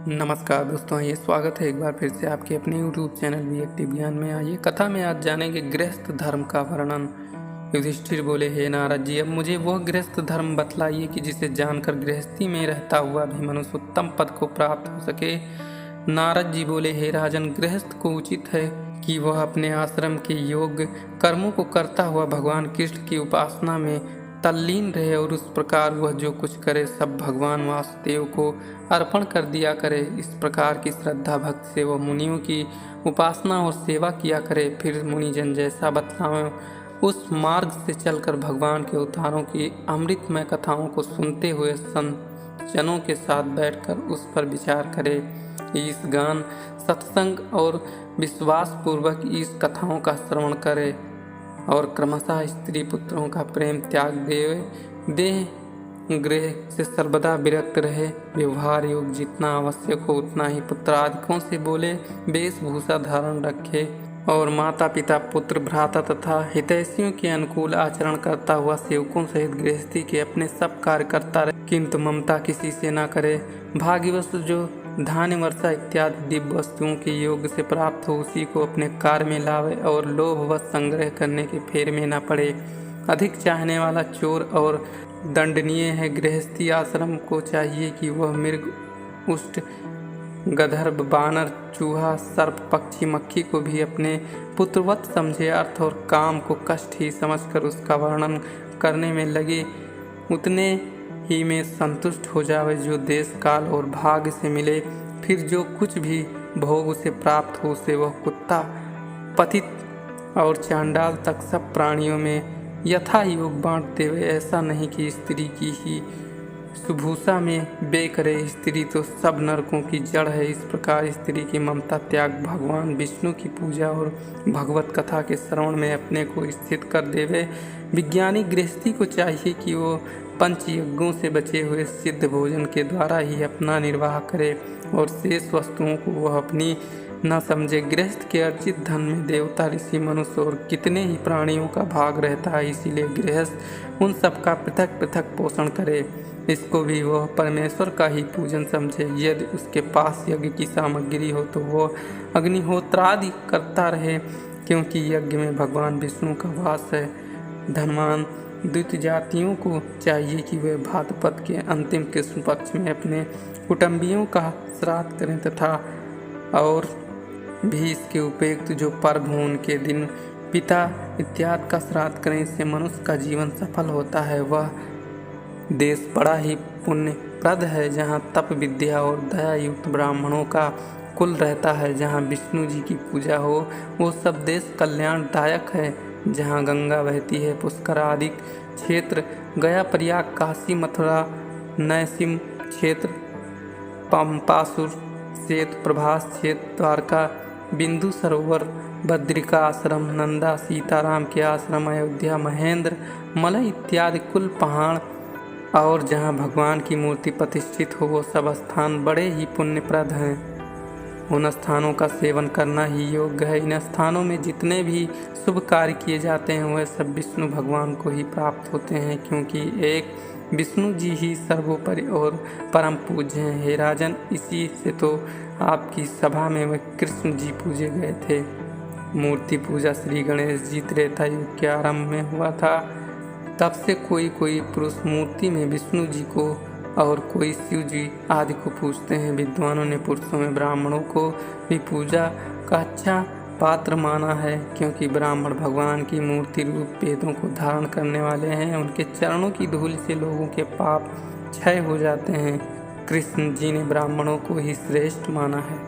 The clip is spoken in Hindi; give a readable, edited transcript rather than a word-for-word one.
नमस्कार दोस्तों, ये स्वागत है एक बार फिर से आपके अपने YouTube चैनल भी एक्टिव ज्ञान में। आइए कथा में आज जानेंगे गृहस्थ धर्म का वर्णन। युधिष्ठिर बोले, हे नारद जी, अब मुझे वह गृहस्थ धर्म बतलाइए कि जिसे जानकर गृहस्थी में रहता हुआ भी मनुष्य उत्तम पद को प्राप्त हो सके। नारद जी बोले, हे राजन, गृहस्थ को उचित है कि वह अपने आश्रम के योग्य कर्मों को करता हुआ भगवान कृष्ण की उपासना में तल्लीन रहे और उस प्रकार वह जो कुछ करे सब भगवान वासुदेव को अर्पण कर दिया करे। इस प्रकार की श्रद्धा भक्ति से वह मुनियों की उपासना और सेवा किया करे। फिर मुनिजन जैसा बतलावे उस मार्ग से चलकर भगवान के अवतारों की अमृतमय कथाओं को सुनते हुए संतजनों के साथ बैठकर उस पर विचार करे। इस गान सत्संग और विश्वास पूर्वक इस कथाओं का श्रवण करे और क्रमशः स्त्री पुत्रों का प्रेम त्याग देह गृह से सर्वदा विरक्त रहे। व्यवहार योग जितना आवश्यक हो उतना ही पुत्रादिकों से बोले, वेशभूषा धारण रखे और माता पिता पुत्र भ्राता तथा हितैषियों के अनुकूल आचरण करता हुआ सेवकों सहित गृहस्थी के अपने सब कार्य करता रहे, किंतु ममता किसी से न करे। भाग्यवश जो धान्य वर्षा इत्यादि दिव्य वस्तुओं के योग से प्राप्त हो उसी को अपने कार्य में लावे और लोभवश संग्रह करने के फेर में न पड़े। अधिक चाहने वाला चोर और दंडनीय है। गृहस्थी आश्रम को चाहिए कि वह मृग, उष्ट, गधर्व, बानर, चूहा, सर्प, पक्षी, मक्खी को भी अपने पुत्रवत समझे। अर्थ और काम को कष्ट ही समझकर उसका वर्णन करने में लगे उतने ही में संतुष्ट हो जावे जो देश काल और भाग्य से मिले। फिर जो कुछ भी भोग उसे प्राप्त हो उसे वह कुत्ता, पतित और चांडाल तक सब प्राणियों में यथा योग बांट देवे। ऐसा नहीं कि स्त्री की ही सुभूषा में बे करे, स्त्री तो सब नरकों की जड़ है। इस प्रकार स्त्री की ममता त्याग भगवान विष्णु की पूजा और भगवत कथा के श्रवण में अपने को स्थित कर देवे। विज्ञानी गृहस्थी को चाहिए कि वो पंच यज्ञों से बचे हुए सिद्ध भोजन के द्वारा ही अपना निर्वाह करे और शेष वस्तुओं को वह अपनी न समझे। गृहस्थ के अर्जित धन में देवता, ऋषि, मनुष्य और कितने ही प्राणियों का भाग रहता है, इसीलिए गृहस्थ उन सब का पृथक पृथक पोषण करे। इसको भी वह परमेश्वर का ही पूजन समझे। यदि उसके पास यज्ञ की सामग्री हो तो वह अग्निहोत्रादि करता रहे, क्योंकि यज्ञ में भगवान विष्णु का वास है। धनवान द्वितीय जातियों को चाहिए कि वे भाद्रपद के अंतिम कृष्ण पक्ष में अपने कुटुंबियों का श्राद्ध करें तथा और भी इसके उपेक्त जो पर्व हों उनके दिन पिता इत्यादि का श्राद्ध करें। इससे मनुष्य का जीवन सफल होता है। वह देश बड़ा ही पुण्यप्रद है जहाँ तप, विद्या और दया युक्त ब्राह्मणों का कुल रहता है। जहाँ विष्णु जी की पूजा हो वो सब देश कल्याणदायक है। जहाँ गंगा बहती है, पुष्कर आदि क्षेत्र, गया, प्रयाग, काशी, मथुरा, नैसिम क्षेत्र, पंपासुर क्षेत्र, प्रभास क्षेत्र, द्वारका, बिंदु सरोवर, बद्रिका आश्रम, नंदा, सीताराम के आश्रम, अयोध्या, महेंद्र, मलय इत्यादि कुल पहाड़ और जहाँ भगवान की मूर्ति प्रतिष्ठित हो वो सब स्थान बड़े ही पुण्यप्रद हैं। उन स्थानों का सेवन करना ही योग्य है। इन स्थानों में जितने भी शुभ कार्य किए जाते हैं वह सब विष्णु भगवान को ही प्राप्त होते हैं, क्योंकि एक विष्णु जी ही सर्वोपरि और परम पूज्य हैं। हे राजन, इसी से तो आपकी सभा में वह कृष्ण जी पूजे गए थे। मूर्ति पूजा श्री गणेश जी त्रेता युग के आरंभ में हुआ था। तब से कोई पुरुष मूर्ति में विष्णु जी को और कोई शिव जी आदि को पूजते हैं। विद्वानों ने पुरुषों में ब्राह्मणों को भी पूजा का अच्छा पात्र माना है, क्योंकि ब्राह्मण भगवान की मूर्ति रूप वेदों को धारण करने वाले हैं। उनके चरणों की धूल से लोगों के पाप क्षय हो जाते हैं। कृष्ण जी ने ब्राह्मणों को ही श्रेष्ठ माना है।